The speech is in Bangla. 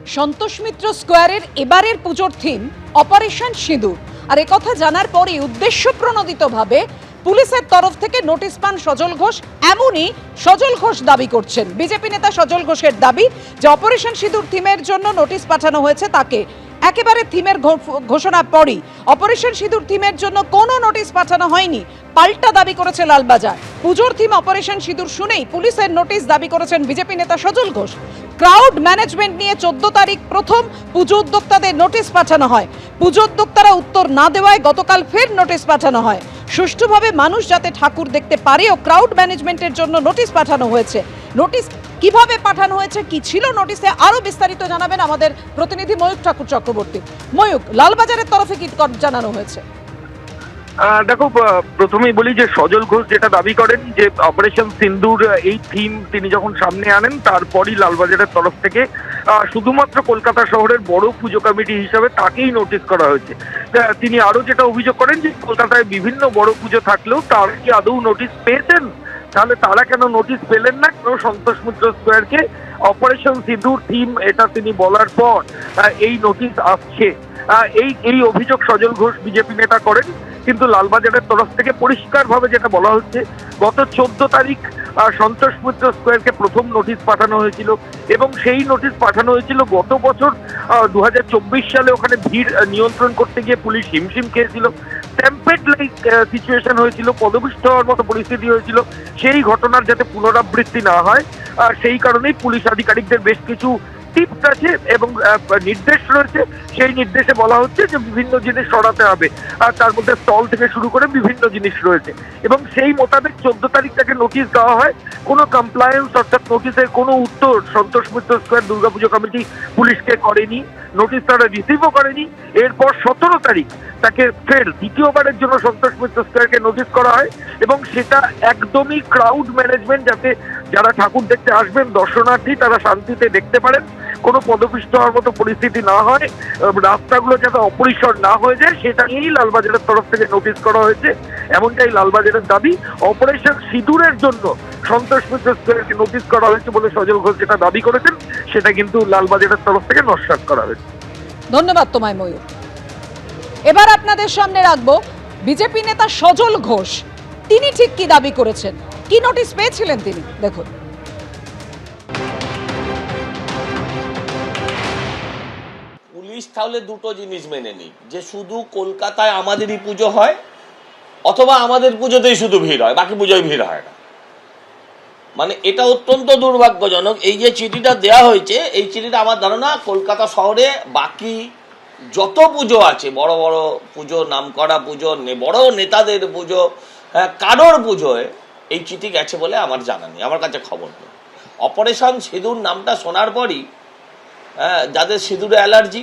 সন্তোষ মিত্র স্কোয়ারের এবারের পুজোর থিম অপারেশন সিঁদুর। আর একথা জানার পরে উদ্দেশ্য প্রণোদিতভাবে পুলিশের তরফ থেকে নোটিশ পান সজল ঘোষ। এমনই সজল ঘোষ দাবি করছেন, বিজেপি নেতা সজল ঘোষের দাবি যে অপারেশন সিঁদুর থিমের জন্য নোটিশ পাঠানো হয়েছে তাকে। একেবারে থিমের ঘোষণার পরই অপারেশন সিঁদুর থিমের জন্য কোনো নোটিশ পাঠানো হয়নি, পাল্টা দাবি করেছে লালবাজার। পুজোর থিম অপারেশন সিঁদুর শুনেই পুলিশের নোটিশ দাবি করেছেন বিজেপি নেতা সজল ঘোষ। ক্রাউড ম্যানেজমেন্ট নিয়ে 14 তারিখ প্রথম পুজো উদ্যোক্তাদের নোটিশ পাঠানো হয়। পুজো উদ্যোক্তারা উত্তর না দেওয়ায় গতকাল ফের নোটিশ পাঠানো হয়। সুষ্ঠুভাবে মানুষ যাতে ঠাকুর দেখতে পারে ও ক্রাউড ম্যানেজমেন্টের জন্য নোটিশ পাঠানো হয়েছে। নোটিশ কিভাবে পাঠানো হয়েছে, কি ছিল নোটিশে, আরো বিস্তারিত জানাবেন আমাদের প্রতিনিধি ময়ূক ঠাকুর চক্রবর্তী। ময়ূক, লালবাজারের তরফে কি জানানো হয়েছে? দেখো, প্রথমেই বলি যে সজল ঘোষ যেটা দাবি করেন যে অপারেশন সিন্দুর এই থিম তিনি যখন সামনে আনেন তারপরই লালবাজারের তরফ থেকে শুধুমাত্র কলকাতা শহরের বড় পুজো কমিটি হিসাবে তাকেই নোটিশ করা হয়েছে। তিনি আরো যেটা অভিযোগ করেন যে কলকাতায় বিভিন্ন বড় পুজো থাকলেও তারা কি আদৌ নোটিশ পেয়েছেন, তাহলে তারা কেন নোটিশ পেলেন না, কেন সন্তোষ মিত্র স্কোয়ারকে অপারেশন সিঁদুর থিম এটা তিনি বলার পর এই নোটিশ আসছে। এই অভিযোগ সজল ঘোষ বিজেপি নেতা করেন। কিন্তু লালবাজারের তরফ থেকে পরিষ্কারভাবে যেটা বলা হচ্ছে, গত 14 তারিখ সন্তোষ মিত্র স্কোয়ারকে প্রথম নোটিশ পাঠানো হয়েছিল এবং সেই নোটিশ পাঠানো হয়েছিল গত বছর 2024 সালে। ওখানে ভিড় নিয়ন্ত্রণ করতে গিয়ে পুলিশ হিমশিম খেয়েছিল, স্ট্যাম্পেড লাইক সিচুয়েশন হয়েছিল, পদপিষ্ট হওয়ার মতো পরিস্থিতি হয়েছিল। সেই ঘটনার যাতে পুনরাবৃত্তি না হয় সেই কারণেই পুলিশ আধিকারিকদের বেশ কিছু টিপস আছে এবং নির্দেশ রয়েছে। সেই নির্দেশে বলা হচ্ছে যে বিভিন্ন জিনিস সরাতে হবে, আর তার মধ্যে স্টল থেকে শুরু করে বিভিন্ন জিনিস রয়েছে এবং সেই মোতাবেক 14 তারিখ তাকে নোটিশ দেওয়া হয়। কোনো কমপ্লায়েন্স অর্থাৎ নোটিশের কোনো উত্তর সন্তোষ মিত্র স্কোয়ার দুর্গাপুজো কমিটি পুলিশকে করেনি, নোটিশ তারা রিসিভও করেনি। এরপর 17 তারিখ তাকে ফের দ্বিতীয়বারের জন্য সন্তোষ মিত্র স্কোয়ারকে নোটিশ করা হয় এবং সেটা একদমই ক্রাউড ম্যানেজমেন্ট, যাতে যারা ঠাকুর দেখতে আসবেন দর্শনার্থী তারা শান্তিতে দেখতে পারেন, কোনো পদপিষ্ট হওয়ার মতো পরিস্থিতি না হয়, রাস্তাগুলো যাতে অপরিসর না হয়ে যায়, সেটা নিয়েই লালবাজারের তরফ থেকে নোটিশ করা হয়েছে। এমনটাই লালবাজারের দাবি। অপারেশন সিঁদুরের জন্য সন্তোষ মিত্র স্কোয়ারকে নোটিশ করা হয়েছে বলে সজল ঘোষ যেটা দাবি করেছেন, সেটা কিন্তু লালবাজারের তরফ থেকে নস্যাৎ করা হয়েছে। ধন্যবাদ তোমায় ময়ূর। এবার আপনাদের সামনে রাখবো বিজেপি নেতা সজল ঘোষ, তিনি ঠিক কি দাবি করেছেন, কি নোটিশ পেয়েছিলেন তিনি, দেখুন। পুলিশ তাহলে দুটো জিনিস মেনে নিই, যে শুধু কলকাতায় আমাদেরই পুজো হয় অথবা আমাদের পুজোতেই শুধু ভিড় হয়, বাকি পুজোয় ভিড় হয় না। মানে এটা অত্যন্ত দুর্ভাগ্যজনক। এই যে চিঠিটা দেওয়া হয়েছে, এই চিঠিটা আমার ধারণা কলকাতা শহরে বাকি যত পুজো আছে, বড় বড় পুজো, নামকরা পুজো, বড় নেতাদের পুজো, হ্যাঁ, কারোর পুজোয় এই চিঠি গেছে বলে আমার জানা নেই, আমার কাছে খবর নেই। অপারেশন সিঁদুর নামটা শোনার পরই যাদের সিঁদুরে অ্যালার্জি